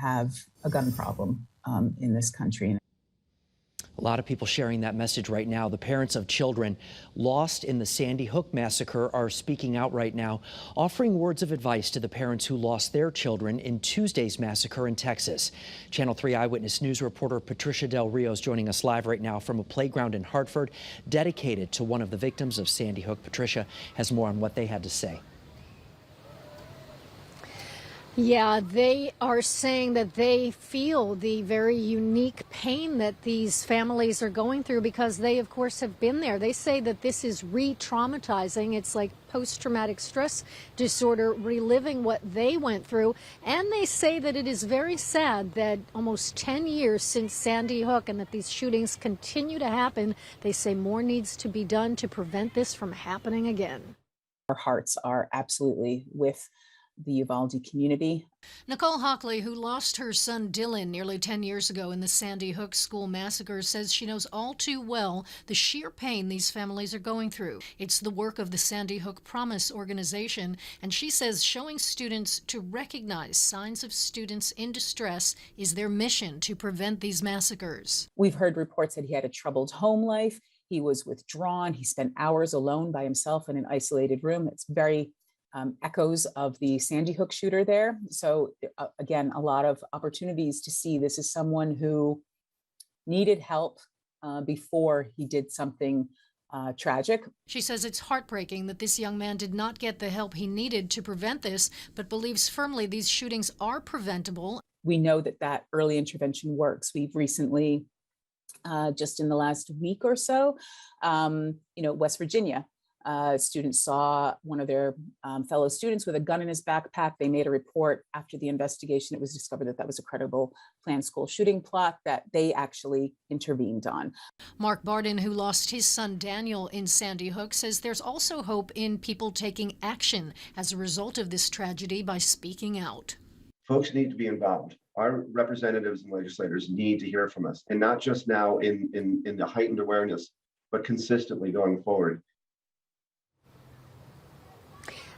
have a gun problem in this country. A lot of people sharing that message right now. The parents of children lost in the Sandy Hook massacre are speaking out right now, offering words of advice to the parents who lost their children in Tuesday's massacre in Texas. Channel 3 Eyewitness News reporter Patricia Del Rio is joining us live right now from a playground in Hartford dedicated to one of the victims of Sandy Hook. Patricia has more on what they had to say. Yeah, they are saying that they feel the very unique pain that these families are going through because they, of course, have been there. They say that this is re-traumatizing. It's like post-traumatic stress disorder, reliving what they went through. And they say that it is very sad that almost 10 years since Sandy Hook and that these shootings continue to happen. They say more needs to be done to prevent this from happening again. Our hearts are absolutely with the Uvalde community. Nicole Hockley, who lost her son Dylan nearly 10 years ago in the Sandy Hook school massacre, says she knows all too well the sheer pain these families are going through. It's the work of the Sandy Hook Promise organization, and she says showing students to recognize signs of students in distress is their mission to prevent these massacres. We've heard reports that he had a troubled home life. He was withdrawn. He spent hours alone by himself in an isolated room. It's very echoes of the Sandy Hook shooter there. So again, a lot of opportunities to see this is someone who needed help before he did something tragic. She says it's heartbreaking that this young man did not get the help he needed to prevent this, but believes firmly these shootings are preventable. We know that early intervention works. We've recently, just in the last week or so, West Virginia, students saw one of their fellow students with a gun in his backpack. They made a report. After the investigation, it was discovered that that was a credible planned school shooting plot that they actually intervened on. Mark Barden, who lost his son Daniel in Sandy Hook, says there's also hope in people taking action as a result of this tragedy by speaking out. Folks need to be involved. Our representatives and legislators need to hear from us, and not just now in the heightened awareness, but consistently going forward.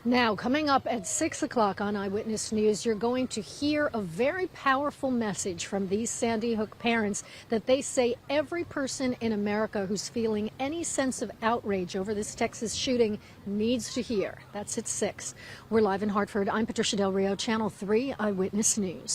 Now, coming up at 6 o'clock on Eyewitness News, you're going to hear a very powerful message from these Sandy Hook parents that they say every person in America who's feeling any sense of outrage over this Texas shooting needs to hear. That's at 6. We're live in Hartford. I'm Patricia Del Rio, Channel 3 Eyewitness News.